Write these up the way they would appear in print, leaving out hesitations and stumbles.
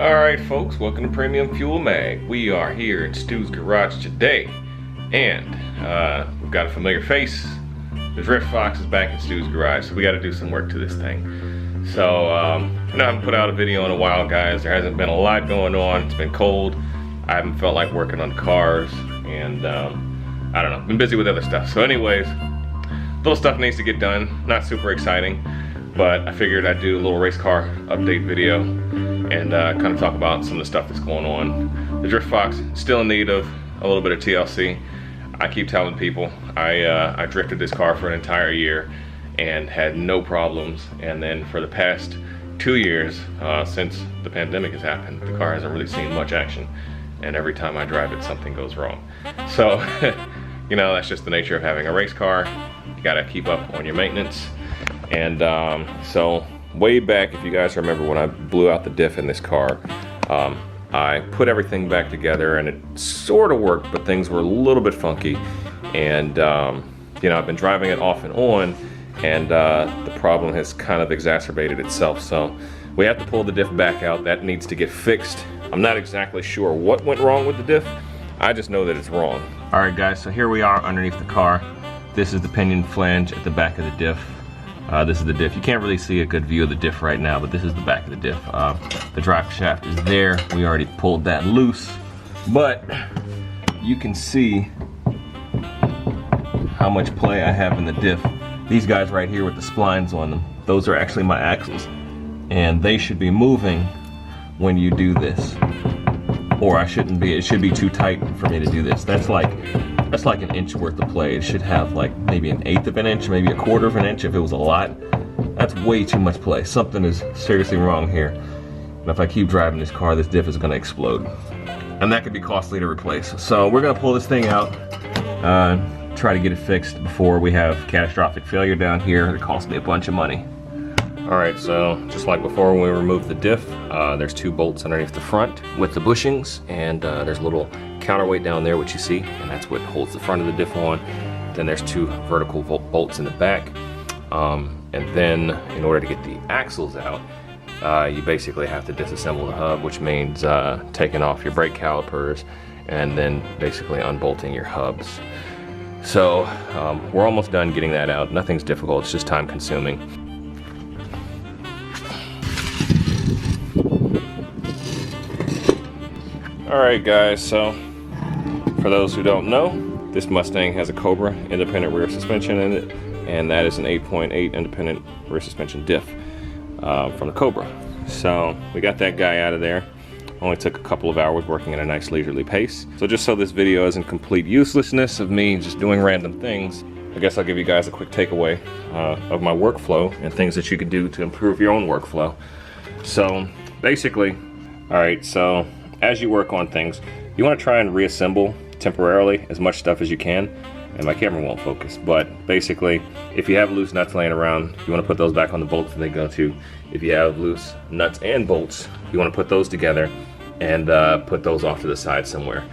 Alright folks, welcome to Premium Fuel Mag. We are here in Stu's garage today, and we've got a familiar face. The Drift Fox is back in Stu's garage, so we got to do some work to this thing. So, I haven't put out a video in a while, guys. There hasn't been a lot going on. It's been cold. I haven't felt like working on cars, and I don't know, been busy with other stuff. So anyways, little stuff needs to get done. Not super exciting, but I figured I'd do a little race car update video and kind of talk about some of the stuff that's going on. The Drift Fox still in need of a little bit of TLC. I keep telling people I drifted this car for an entire year and had no problems, and then for the past 2 years since the pandemic has happened, the car hasn't really seen much action, and every time I drive it something goes wrong. So you know, that's just the nature of having a race car. You gotta keep up on your maintenance. And so way back, if you guys remember, when I blew out the diff in this car, I put everything back together and it sort of worked, but things were a little bit funky. And you know, I've been driving it off and on, and the problem has kind of exacerbated itself. So we have to pull the diff back out. That needs to get fixed. I'm not exactly sure what went wrong with the diff. I just know that it's wrong. All right guys, so here we are underneath the car. This is the pinion flange at the back of the diff. This is the diff. You can't really see a good view of the diff right now, but this is the back of the diff. The drive shaft is there. We already pulled that loose, but you can see how much play I have in the diff. These guys right here with the splines on them, those are actually my axles, and they should be moving when you do this, or I shouldn't be. It should be too tight for me to do this. That's like an inch worth of play. It should have like maybe 1/8 of an inch, maybe 1/4 of an inch if it was a lot. That's way too much play. Something is seriously wrong here. And if I keep driving this car, this diff is gonna explode. And that could be costly to replace. So we're gonna pull this thing out, try to get it fixed before we have catastrophic failure down here. It cost me a bunch of money. All right, so just like before when we removed the diff, there's 2 bolts underneath the front with the bushings, and there's a little counterweight down there, which you see, and that's what holds the front of the diff on. Then there's 2 vertical bolts in the back, and then in order to get the axles out, you basically have to disassemble the hub, which means taking off your brake calipers and then basically unbolting your hubs. So we're almost done getting that out. Nothing's difficult, it's just time consuming. Alright guys, so for those who don't know, this Mustang has a Cobra independent rear suspension in it, and that is an 8.8 independent rear suspension diff from the Cobra. So we got that guy out of there. Only took a couple of hours working at a nice leisurely pace. So just so this video isn't complete uselessness of me just doing random things, I guess I'll give you guys a quick takeaway of my workflow and things that you can do to improve your own workflow. So basically, alright, so as you work on things, you want to try and reassemble temporarily as much stuff as you can, and my camera won't focus, but basically if you have loose nuts laying around, you want to put those back on the bolts that they go to. If you have loose nuts and bolts, you want to put those together and put those off to the side somewhere,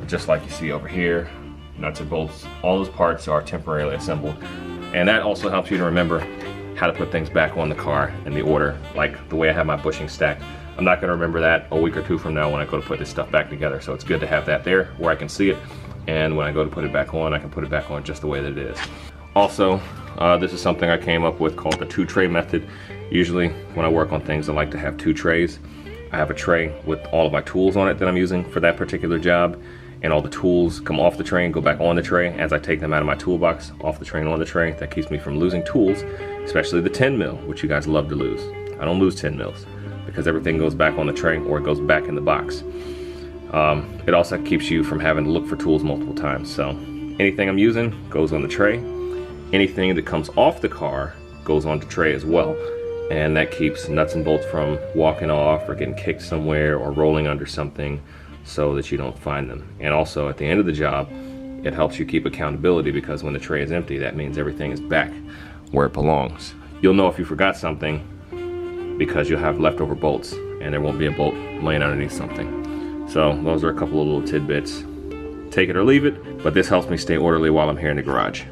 just like you see over here. Nuts and bolts, all those parts are temporarily assembled, and that also helps you to remember how to put things back on the car in the order, like the way I have my bushing stacked. I'm not going to remember that a week or 2 from now when I go to put this stuff back together, so it's good to have that there where I can see it, and when I go to put it back on, I can put it back on just the way that it is. Also, this is something I came up with called the 2-tray method. Usually when I work on things, I like to have 2 trays. I have a tray with all of my tools on it that I'm using for that particular job, and all the tools come off the tray and go back on the tray as I take them out of my toolbox, off the tray and on the tray. That keeps me from losing tools, especially the 10 mil, which you guys love to lose. I don't lose 10 mils. Because everything goes back on the tray or it goes back in the box. It also keeps you from having to look for tools multiple times. So anything I'm using goes on the tray. Anything that comes off the car goes on the tray as well. And that keeps nuts and bolts from walking off or getting kicked somewhere or rolling under something so that you don't find them. And also at the end of the job, it helps you keep accountability, because when the tray is empty, that means everything is back where it belongs. You'll know if you forgot something because you'll have leftover bolts and there won't be a bolt laying underneath something. So those are a couple of little tidbits. Take it or leave it, but this helps me stay orderly while I'm here in the garage.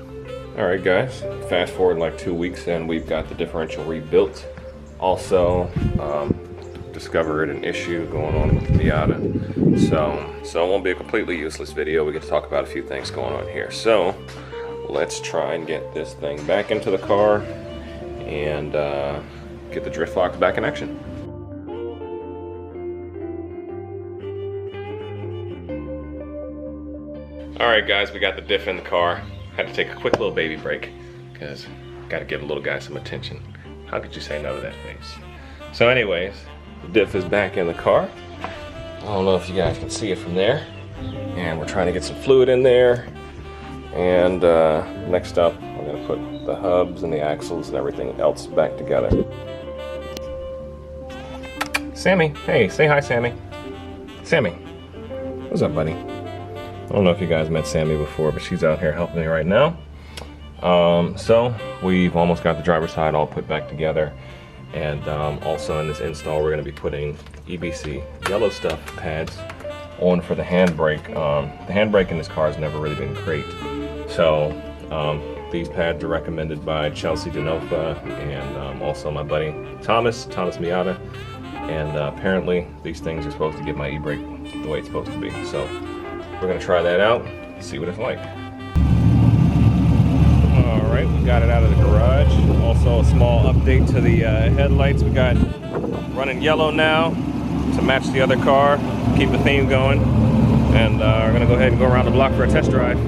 Alright guys, fast forward like 2 weeks and we've got the differential rebuilt. Also, discovered an issue going on with the Miata. So it won't be a completely useless video. We get to talk about a few things going on here. So let's try and get this thing back into the car and get the drift locks back in action. Alright guys, we got the diff in the car. Had to take a quick little baby break because gotta give a little guy some attention. How could you say no to that face? So anyways, the diff is back in the car. I don't know if you guys can see it from there. And we're trying to get some fluid in there. And next up, I'm gonna put the hubs and the axles and everything else back together. Sammy, hey, say hi, Sammy. Sammy, what's up, buddy? I don't know if you guys met Sammy before, but she's out here helping me right now. So we've almost got the driver's side all put back together. And also in this install, we're gonna be putting EBC yellow stuff pads on for the handbrake. The handbrake in this car has never really been great. So these pads are recommended by Chelsea Denofa and also my buddy Thomas Miata. And apparently these things are supposed to get my e-brake the way it's supposed to be. So we're gonna try that out, see what it's like. All right, we got it out of the garage. Also a small update to the headlights. We got running yellow now to match the other car, keep the theme going. And we're gonna go ahead and go around the block for a test drive.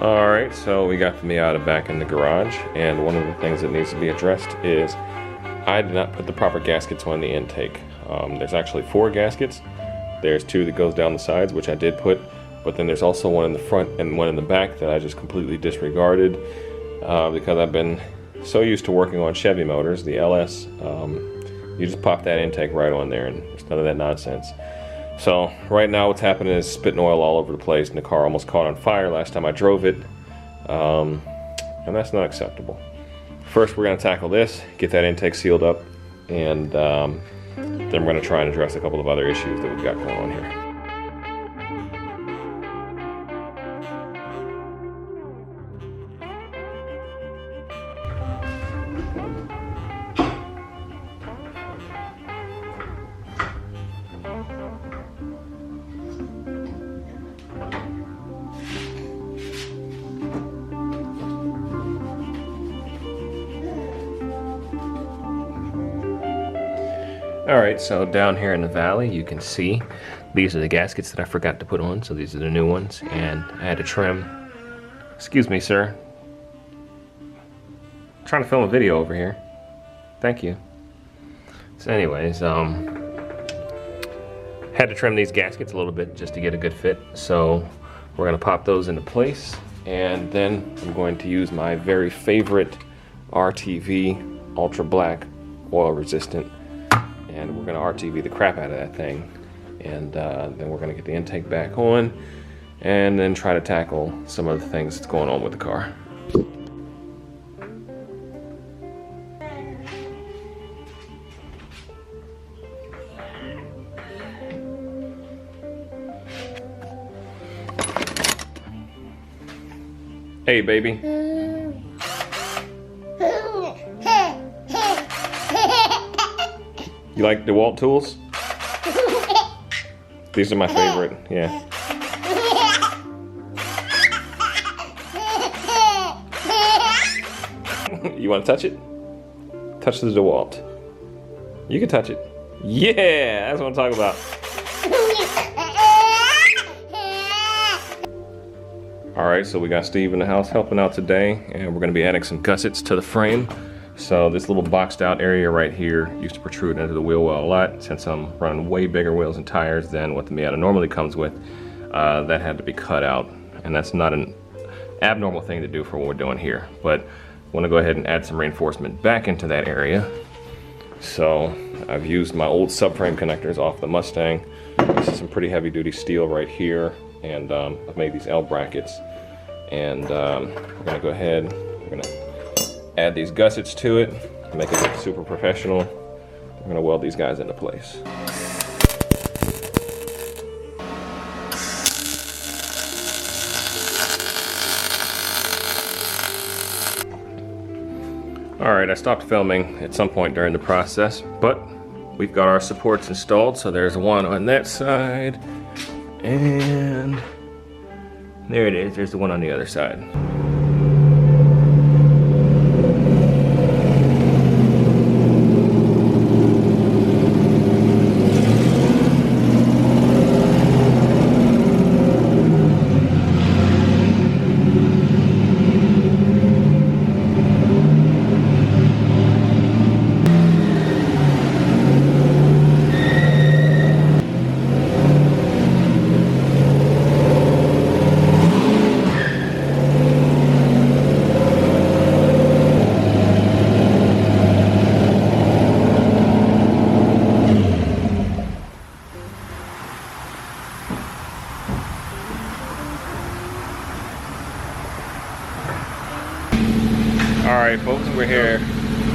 Alright, so we got the Miata back in the garage, and one of the things that needs to be addressed is I did not put the proper gaskets on the intake. There's actually 4 gaskets. There's 2 that goes down the sides, which I did put, but then there's also one in the front and one in the back that I just completely disregarded because I've been so used to working on Chevy motors, the LS. You just pop that intake right on there and there's none of that nonsense. So right now what's happening is spitting oil all over the place and the car almost caught on fire last time I drove it. And that's not acceptable. First we're going to tackle this, get that intake sealed up, and then we're going to try and address a couple of other issues that we've got going on here. Alright, so down here in the valley you can see these are the gaskets that I forgot to put on, so these are the new ones, and I had to trim. Excuse me, sir. I'm trying to film a video over here. Thank you. So anyways, had to trim these gaskets a little bit just to get a good fit, so we're going to pop those into place, and then I'm going to use my very favorite RTV Ultra Black oil resistant, and we're going to RTV the crap out of that thing, and then we're going to get the intake back on and then try to tackle some of the things that's going on with the car. Hey, baby. You like DeWalt tools? These are my favorite, yeah. You want to touch it? Touch the DeWalt. You can touch it. Yeah, that's what I'm talking about. Alright, so we got Steve in the house helping out today, and we're going to be adding some gussets to the frame. So this little boxed out area right here used to protrude into the wheel well a lot. Since I'm running way bigger wheels and tires than what the Miata normally comes with, that had to be cut out. And that's not an abnormal thing to do for what we're doing here. But I want to go ahead and add some reinforcement back into that area. So I've used my old subframe connectors off the Mustang. This is some pretty heavy duty steel right here. And I've made these L brackets. And we're going to go ahead, we're going to add these gussets to it, make it look super professional. We're going to weld these guys into place. Alright, I stopped filming at some point during the process, but we've got our supports installed. So there's one on that side, and there it is, there's the one on the other side. Alright folks, we're here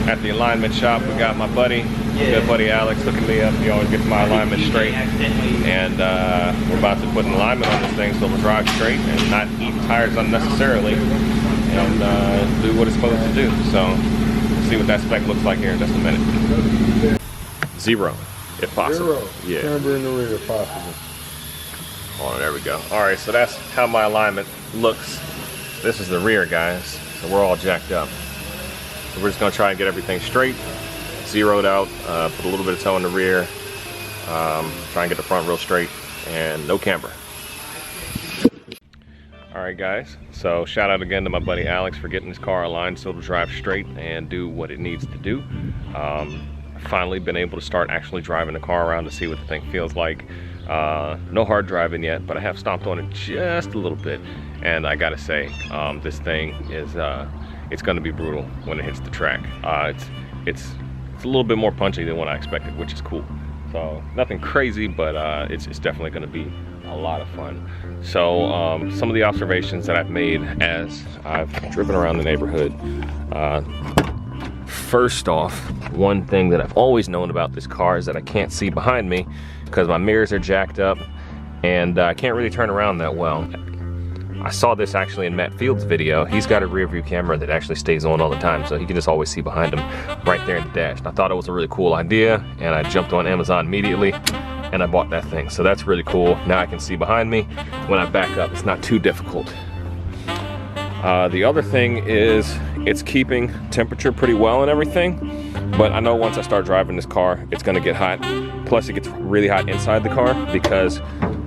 at the alignment shop. We got my buddy, good buddy Alex hooking me up. He always gets my alignment straight. And we're about to put an alignment on this thing so it'll drive straight and not eat tires unnecessarily. And do what it's supposed to do. So, we'll see what that spec looks like here in just a minute. 0, if possible. 0. Yeah. Camber in the rear if possible. Oh, there we go. Alright, so that's how my alignment looks. This is the rear, guys. So we're all jacked up. So we're just gonna try and get everything straight, zeroed out, put a little bit of toe in the rear, try and get the front real straight, and no camber. Alright guys, so shout out again to my buddy Alex for getting this car aligned so it'll drive straight and do what it needs to do. Finally been able to start actually driving the car around to see what the thing feels like. No hard driving yet, but I have stomped on it just a little bit, and I gotta say, this thing is it's gonna be brutal when it hits the track. It's a little bit more punchy than what I expected, which is cool. So nothing crazy, but it's definitely gonna be a lot of fun. So some of the observations that I've made as I've driven around the neighborhood. First off, one thing that I've always known about this car is that I can't see behind me because my mirrors are jacked up and I can't really turn around that well. I saw this actually in Matt Field's video. He's got a rear view camera that actually stays on all the time, so he can just always see behind him right there in the dash. And I thought it was a really cool idea, and I jumped on Amazon immediately and I bought that thing. So that's really cool. Now I can see behind me. When I back up, it's not too difficult. The other thing is it's keeping temperature pretty well and everything, but I know once I start driving this car, it's gonna get hot. Plus it gets really hot inside the car because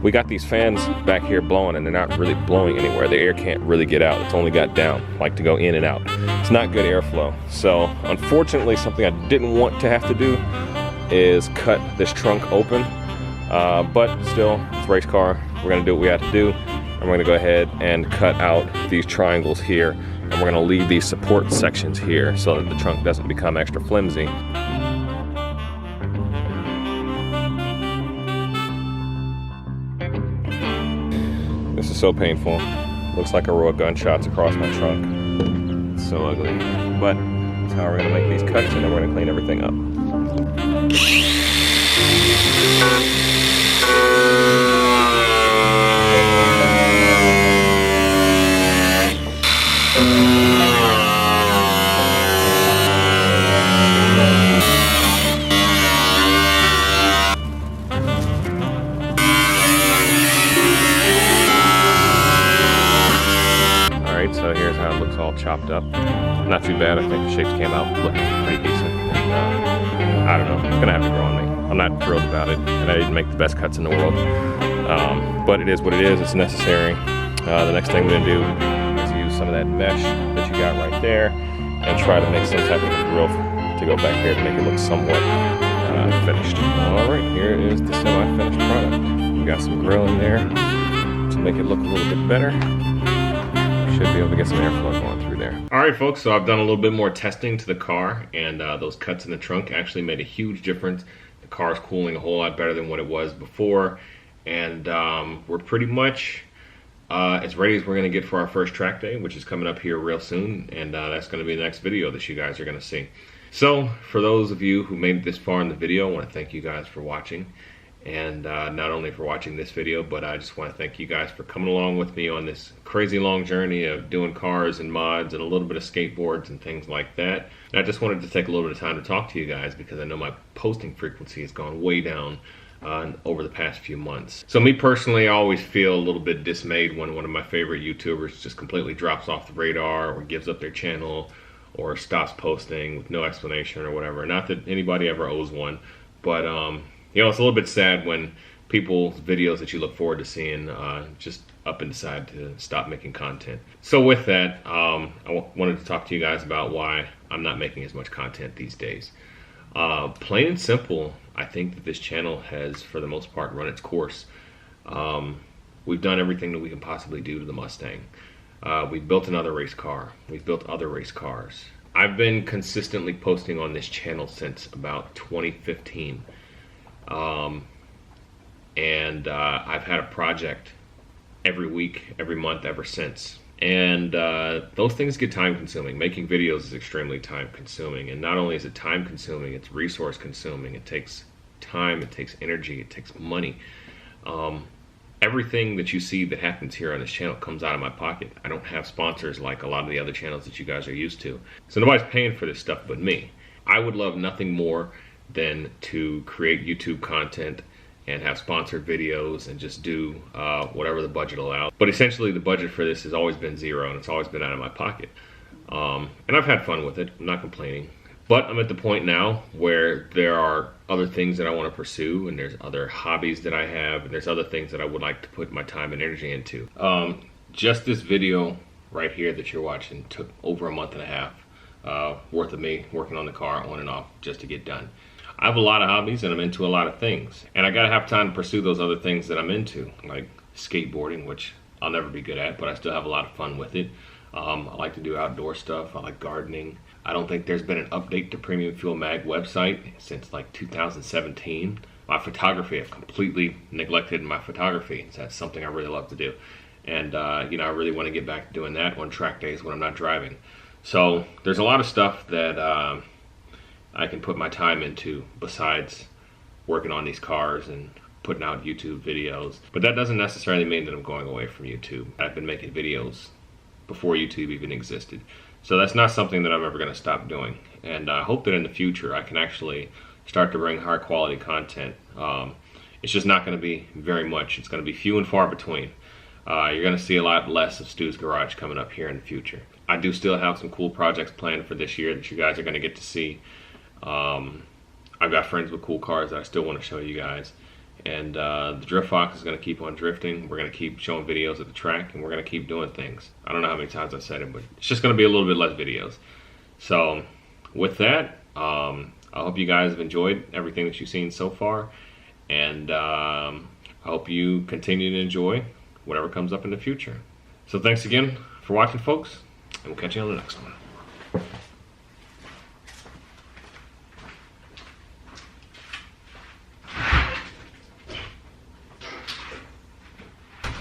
we got these fans back here blowing and they're not really blowing anywhere. The air can't really get out. It's only got down, like to go in and out. It's not good airflow. So unfortunately, something I didn't want to have to do is cut this trunk open. But still, it's a race car. We're gonna do what we have to do. And we're gonna go ahead and cut out these triangles here. And we're gonna leave these support sections here so that the trunk doesn't become extra flimsy. This is so painful. Looks like a row of gunshots across my trunk. It's so ugly. But that's how we're gonna make these cuts, and then we're gonna clean everything up. So here's how it looks all chopped up. Not too bad. I think the shapes came out looking pretty decent. And, I don't know. It's gonna have to grow on me. I'm not thrilled about it, and I didn't make the best cuts in the world. But it is what it is. It's necessary. The next thing I'm going to do is use some of that mesh that you got right there and try to make some type of a grill to go back here to make it look somewhat finished. Alright, here is the semi-finished product. We got some grill in there to make it look a little bit better. Should be able to get some airflow going through there. Alright folks, so I've done a little bit more testing to the car, and those cuts in the trunk actually made a huge difference. The car's cooling a whole lot better than what it was before, and we're pretty much as ready as we're going to get for our first track day, which is coming up here real soon, and that's going to be the next video that you guys are going to see. So for those of you who made it this far in the video, I want to thank you guys for watching, and not only for watching this video, but I just want to thank you guys for coming along with me on this crazy long journey of doing cars and mods and a little bit of skateboards and things like that. And I just wanted to take a little bit of time to talk to you guys because I know my posting frequency has gone way down over the past few months. So me personally, I always feel a little bit dismayed when one of my favorite YouTubers just completely drops off the radar or gives up their channel or stops posting with no explanation or whatever. Not that anybody ever owes one, but you know, it's a little bit sad when people's videos that you look forward to seeing just up and decide to stop making content. So with that, I wanted to talk to you guys about why I'm not making as much content these days. Plain and simple, I think that this channel has, for the most part, run its course. We've done everything that we can possibly do to the Mustang. We've built another race car. We've built other race cars. I've been consistently posting on this channel since about 2015. And I've had a project every week, every month, ever since. And those things get time consuming. Making videos is extremely time consuming. And not only is it time consuming, it's resource consuming. It takes time, it takes energy, it takes money. Everything that you see that happens here on this channel comes out of my pocket. I don't have sponsors like a lot of the other channels that you guys are used to. So nobody's paying for this stuff but me. I would love nothing more than to create YouTube content and have sponsored videos and just do whatever the budget allows. But essentially the budget for this has always been zero, and it's always been out of my pocket. And I've had fun with it, I'm not complaining. But I'm at the point now where there are other things that I want to pursue, and there's other hobbies that I have, and there's other things that I would like to put my time and energy into. Just this video right here that you're watching took over a month and a half worth of me working on the car on and off just to get done. I have a lot of hobbies and I'm into a lot of things, and I gotta have time to pursue those other things that I'm into, like skateboarding, which I'll never be good at, but I still have a lot of fun with it. I like to do outdoor stuff. I like gardening. I don't think there's been an update to Premium Fuel Mag website since like 2017. My photography, I've completely neglected my photography. So that's something I really love to do. And you know, I really want to get back to doing that on track days when I'm not driving. So there's a lot of stuff that I can put my time into besides working on these cars and putting out YouTube videos. But that doesn't necessarily mean that I'm going away from YouTube. I've been making videos before YouTube even existed. So that's not something that I'm ever going to stop doing. And I hope that in the future I can actually start to bring high quality content. It's just not going to be very much. It's going to be few and far between. You're going to see a lot less of Stu's Garage coming up here in the future. I do still have some cool projects planned for this year that you guys are going to get to see. I've got friends with cool cars that I still want to show you guys. And the Drift Fox is going to keep on drifting. We're going to keep showing videos at the track, and we're going to keep doing things. I don't know how many times I said it, but it's just going to be a little bit less videos. So with that, I hope you guys have enjoyed everything that you've seen so far. And I hope you continue to enjoy whatever comes up in the future. So thanks again for watching, folks, and we'll catch you on the next one.